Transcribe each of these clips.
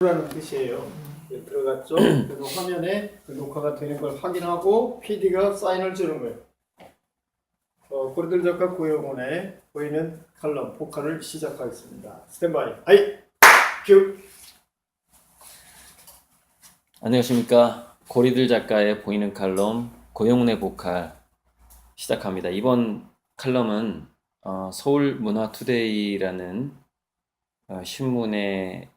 라는 뜻이에요. 들어갔죠? 그래서 화면에 그 녹화가 되는 걸 확인하고 PD가 사인을 주는 거예요. 고리들 작가 고영훈의 보이는 칼럼 복화를 시작하겠습니다. 스탠바이. 아이 큐. 안녕하십니까. 고리들 작가의 보이는 칼럼 고영훈의 보컬 시작합니다. 이번 칼럼은 서울문화투데이라는 신문에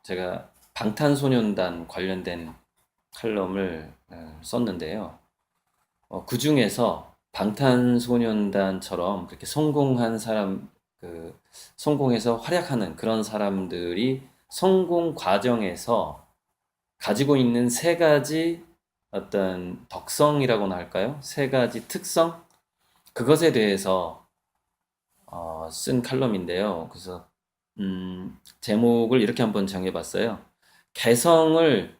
제가 방탄소년단 관련된 칼럼을 썼는데요. 그 중에서 방탄소년단처럼 그렇게 성공한 사람, 성공해서 활약하는 그런 사람들이 성공 과정에서 가지고 있는 세 가지 어떤 덕성이라고나 할까요? 세 가지 특성? 그것에 대해서 쓴 칼럼인데요. 그래서 제목을 이렇게 한번 정해봤어요. 개성을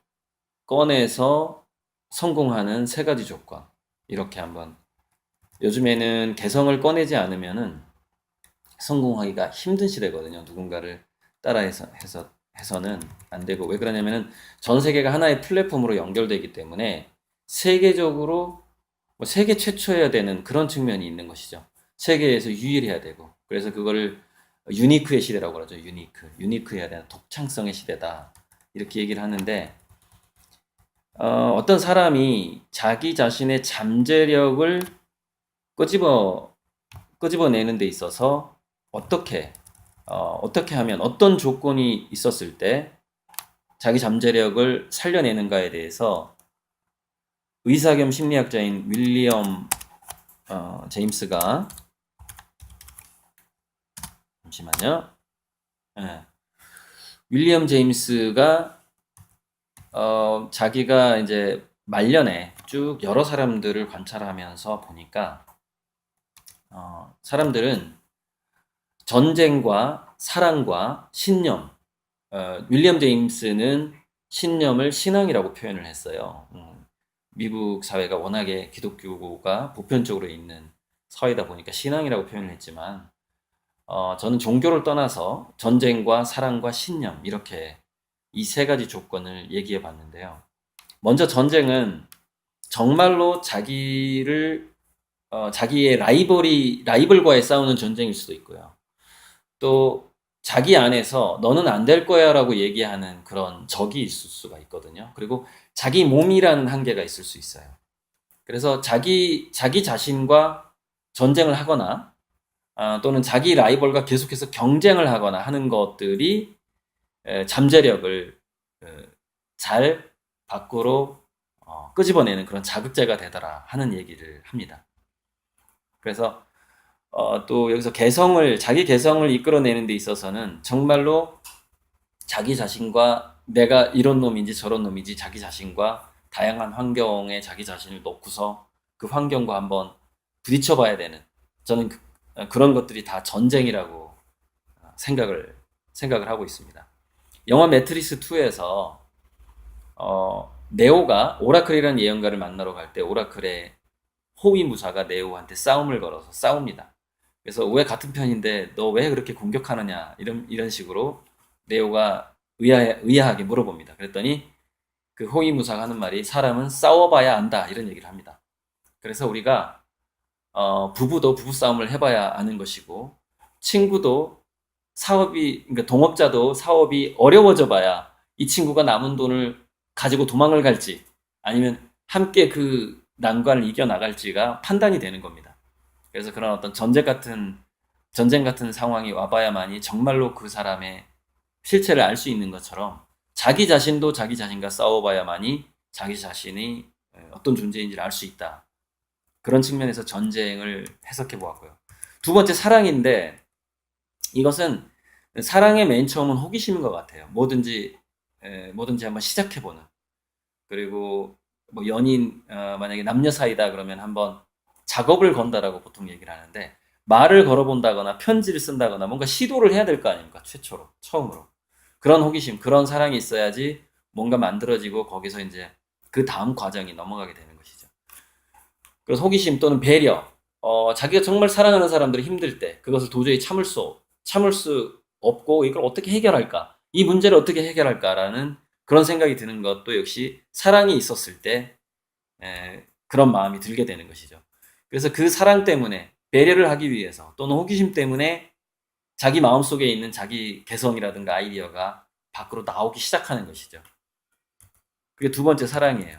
꺼내서 성공하는 세 가지 조건. 이렇게 한번. 요즘에는 개성을 꺼내지 않으면은 성공하기가 힘든 시대거든요. 누군가를 해서는 안 되고. 왜 그러냐면은 전 세계가 하나의 플랫폼으로 연결되기 때문에 세계적으로 세계 최초여야 되는 그런 측면이 있는 것이죠. 세계에서 유일해야 되고. 그래서 그거를 유니크의 시대라고 그러죠. 유니크해야 되는 독창성의 시대다. 이렇게 얘기를 하는데 어떤 사람이 자기 자신의 잠재력을 끄집어내는 데 있어서 어떻게 하면 어떤 조건이 있었을 때 자기 잠재력을 살려내는가에 대해서 의사 겸 심리학자인 윌리엄 제임스가 잠시만요. 예. 윌리엄 제임스가 자기가 이제 말년에 쭉 여러 사람들을 관찰하면서 보니까 사람들은 전쟁과 사랑과 신념, 윌리엄 제임스는 신념을 신앙이라고 표현을 했어요. 미국 사회가 워낙에 기독교가 보편적으로 있는 사회다 보니까 신앙이라고 표현을 했지만 저는 종교를 떠나서 전쟁과 사랑과 신념 이렇게 이 세 가지 조건을 얘기해 봤는데요. 먼저 전쟁은 정말로 자기의 라이벌과의 싸우는 전쟁일 수도 있고요. 또 자기 안에서 너는 안 될 거야 라고 얘기하는 그런 적이 있을 수가 있거든요. 그리고 자기 몸이라는 한계가 있을 수 있어요. 그래서 자기 자신과 전쟁을 하거나 또는 자기 라이벌과 계속해서 경쟁을 하거나 하는 것들이 잠재력을 잘 밖으로 끄집어내는 그런 자극제가 되더라 하는 얘기를 합니다. 그래서 또 여기서 자기 개성을 이끌어내는 데 있어서는 정말로 자기 자신과 내가 이런 놈인지 저런 놈인지 자기 자신과 다양한 환경에 자기 자신을 놓고서 그 환경과 한번 부딪혀 봐야 되는, 저는 그런 것들이 다 전쟁이라고 생각을 하고 있습니다. 영화 매트리스 2에서 네오가 오라클이라는 예언가를 만나러 갈 때 오라클의 호위 무사가 네오한테 싸움을 걸어서 싸웁니다. 그래서 왜 같은 편인데 너 왜 그렇게 공격하느냐 이런 식으로 네오가 의아하게 물어봅니다. 그랬더니 그 호위 무사가 하는 말이 사람은 싸워봐야 안다 이런 얘기를 합니다. 그래서 우리가 부부도 부부싸움을 해봐야 아는 것이고 친구도 그러니까 동업자도 사업이 어려워져 봐야 이 친구가 남은 돈을 가지고 도망을 갈지 아니면 함께 그 난관을 이겨나갈지가 판단이 되는 겁니다. 그래서 그런 어떤 전쟁 같은 상황이 와봐야만이 정말로 그 사람의 실체를 알 수 있는 것처럼 자기 자신도 자기 자신과 싸워봐야만이 자기 자신이 어떤 존재인지를 알 수 있다. 그런 측면에서 전쟁을 해석해 보았고요. 두 번째 사랑인데 이것은 사랑의 맨 처음은 호기심인 것 같아요. 뭐든지 한번 시작해보는. 그리고 뭐 연인 만약에 남녀 사이다 그러면 한번 작업을 건다라고 보통 얘기를 하는데 말을 걸어본다거나 편지를 쓴다거나 뭔가 시도를 해야 될 거 아닙니까? 처음으로. 그런 호기심, 그런 사랑이 있어야지 뭔가 만들어지고 거기서 이제 그 다음 과정이 넘어가게 되는 것이죠. 그래서 호기심 또는 배려, 자기가 정말 사랑하는 사람들이 힘들 때 그것을 도저히 참을 수 없고 이걸 어떻게 해결할까? 이 문제를 어떻게 해결할까라는 그런 생각이 드는 것도 역시 사랑이 있었을 때 그런 마음이 들게 되는 것이죠. 그래서 그 사랑 때문에 배려를 하기 위해서 또는 호기심 때문에 자기 마음속에 있는 자기 개성이라든가 아이디어가 밖으로 나오기 시작하는 것이죠. 그게 두 번째 사랑이에요.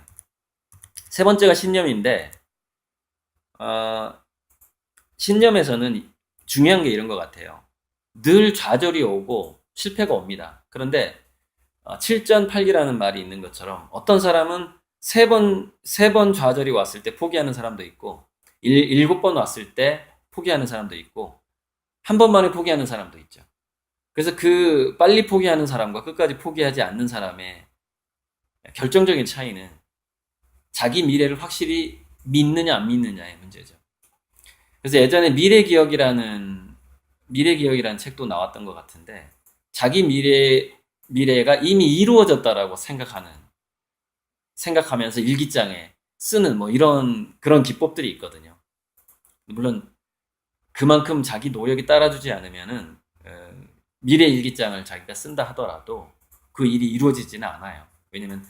세 번째가 신념인데 신념에서는 중요한 게 이런 것 같아요. 늘 좌절이 오고 실패가 옵니다. 그런데 7전 8기라는 말이 있는 것처럼 어떤 사람은 세 번 좌절이 왔을 때 포기하는 사람도 있고 7번 왔을 때 포기하는 사람도 있고 한 번만에 포기하는 사람도 있죠. 그래서 그 빨리 포기하는 사람과 끝까지 포기하지 않는 사람의 결정적인 차이는 자기 미래를 확실히 믿느냐 안 믿느냐의 문제죠. 그래서 예전에 미래기억이라는 책도 나왔던 것 같은데 자기 미래가 이미 이루어졌다라고 생각하면서 일기장에 쓰는 뭐 그런 기법들이 있거든요. 물론 그만큼 자기 노력이 따라주지 않으면은 미래 일기장을 자기가 쓴다 하더라도 그 일이 이루어지지는 않아요. 왜냐면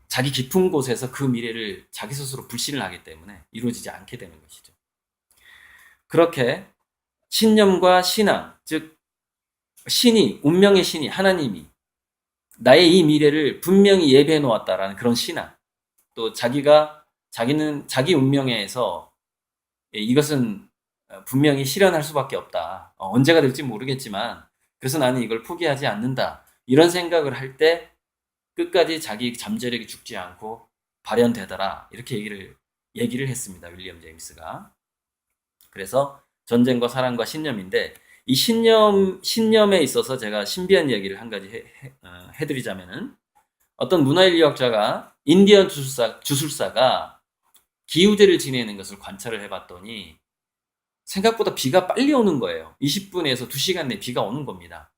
자기 깊은 곳에서 그 미래를 자기 스스로 불신을 하기 때문에 이루어지지 않게 되는 것이죠. 그렇게 신념과 신앙, 즉 운명의 신이 하나님이 나의 이 미래를 분명히 예배해 놓았다라는 그런 신앙, 또 자기는 자기 운명에서 이것은 분명히 실현할 수밖에 없다. 언제가 될지 모르겠지만 그래서 나는 이걸 포기하지 않는다. 이런 생각을 할 때 끝까지 자기 잠재력이 죽지 않고 발현되더라. 이렇게 얘기를 했습니다. 윌리엄 제임스가. 그래서 전쟁과 사랑과 신념인데 이 신념에 있어서 제가 신비한 이야기를 한 가지 해드리자면은 어떤 문화인류학자가 인디언 주술사가 기우제를 지내는 것을 관찰을 해봤더니 생각보다 비가 빨리 오는 거예요. 20분에서 2시간 내에 비가 오는 겁니다.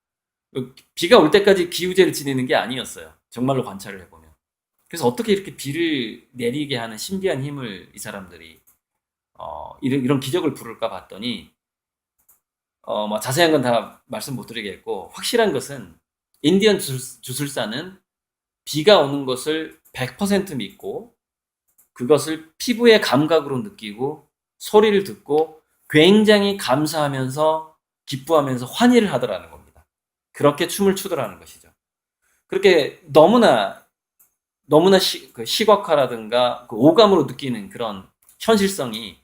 비가 올 때까지 기우제를 지내는 게 아니었어요. 정말로 관찰을 해보면. 그래서 어떻게 이렇게 비를 내리게 하는 신비한 힘을 이 사람들이 이런 기적을 부를까 봤더니 뭐 자세한 건 다 말씀 못 드리겠고 확실한 것은 인디언 주술사는 비가 오는 것을 100% 믿고 그것을 피부의 감각으로 느끼고 소리를 듣고 굉장히 감사하면서 기뻐하면서 환희를 하더라는 겁니다. 그렇게 춤을 추더라는 것이죠. 그렇게 너무나 그 시각화라든가 그 오감으로 느끼는 그런 현실성이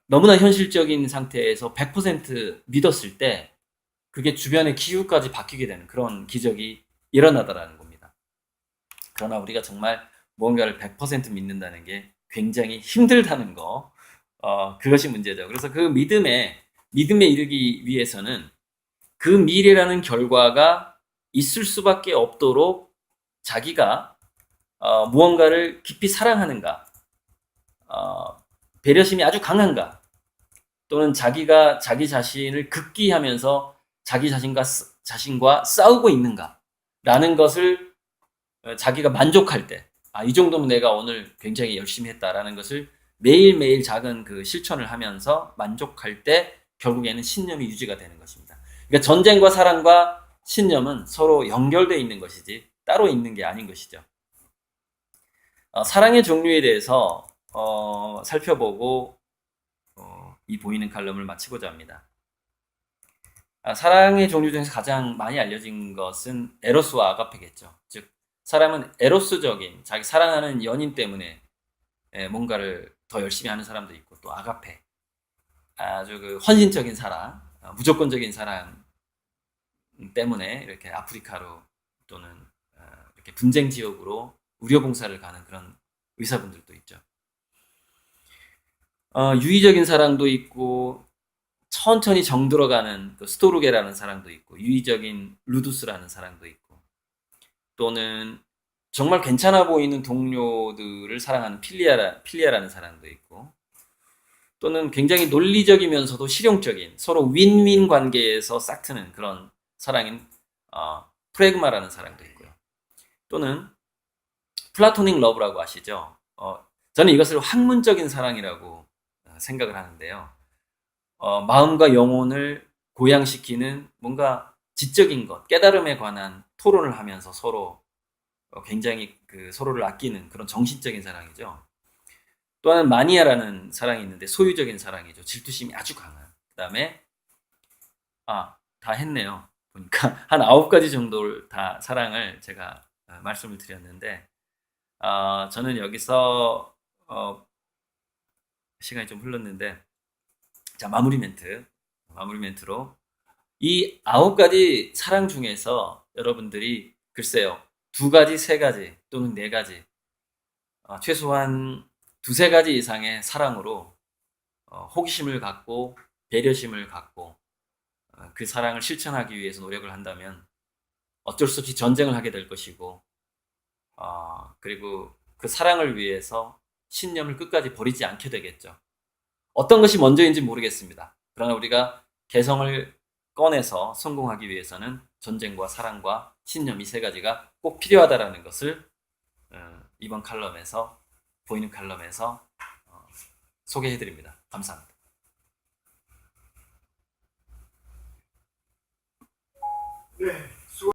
너무나 현실적인 상태에서 100% 믿었을 때 그게 주변의 기후까지 바뀌게 되는 그런 기적이 일어나더라는 겁니다. 그러나 우리가 정말 무언가를 100% 믿는다는 게 굉장히 힘들다는 거, 그것이 문제죠. 그래서 그 믿음에 이르기 위해서는 그 미래라는 결과가 있을 수밖에 없도록 자기가 무언가를 깊이 사랑하는가, 배려심이 아주 강한가, 또는 자기가 자기 자신을 극기하면서 자기 자신과 싸우고 있는가 라는 것을 자기가 만족할 때, 이 정도면 내가 오늘 굉장히 열심히 했다라는 것을 매일매일 작은 그 실천을 하면서 만족할 때 결국에는 신념이 유지가 되는 것입니다. 그러니까 전쟁과 사랑과 신념은 서로 연결되어 있는 것이지 따로 있는 게 아닌 것이죠. 사랑의 종류에 대해서 살펴보고 이 보이는 칼럼을 마치고자 합니다. 사랑의 종류 중에서 가장 많이 알려진 것은 에로스와 아가페겠죠. 즉 사람은 에로스적인 자기 사랑하는 연인 때문에 뭔가를 더 열심히 하는 사람도 있고, 또 아가페, 아주 그 헌신적인 사랑, 무조건적인 사랑 때문에 이렇게 아프리카로 또는 이렇게 분쟁 지역으로 의료봉사를 가는 그런 의사분들도 있죠. 유의적인 사랑도 있고 천천히 정들어가는 그 스토르게라는 사랑도 있고, 유의적인 루두스라는 사랑도 있고, 또는 정말 괜찮아 보이는 동료들을 사랑하는 필리아라는 사랑도 있고, 또는 굉장히 논리적이면서도 실용적인 서로 윈윈 관계에서 싹트는 그런 사랑인 프레그마라는 사랑도 있고요. 또는 플라토닉 러브라고 아시죠? 저는 이것을 학문적인 사랑이라고 생각을 하는데요. 마음과 영혼을 고양시키는 뭔가 지적인 것, 깨달음에 관한 토론을 하면서 서로 굉장히 그 서로를 아끼는 그런 정신적인 사랑이죠. 또 하나는 마니아라는 사랑이 있는데 소유적인 사랑이죠. 질투심이 아주 강한. 그 다음에 다 했네요. 보니까 한 9가지 정도를 다 사랑을 제가 말씀을 드렸는데 저는 여기서 시간이 좀 흘렀는데 자 마무리 멘트로 이 9가지 사랑 중에서 여러분들이 글쎄요 2가지, 3가지 또는 4가지 최소한 2-3가지 이상의 사랑으로 호기심을 갖고 배려심을 갖고 그 사랑을 실천하기 위해서 노력을 한다면 어쩔 수 없이 전쟁을 하게 될 것이고 그리고 그 사랑을 위해서 신념을 끝까지 버리지 않게 되겠죠. 어떤 것이 먼저인지 모르겠습니다. 그러나 우리가 개성을 꺼내서 성공하기 위해서는 전쟁과 사랑과 신념 이 3가지가 꼭 필요하다라는 것을 이번 칼럼에서 보이는 칼럼에서 소개해드립니다. 감사합니다.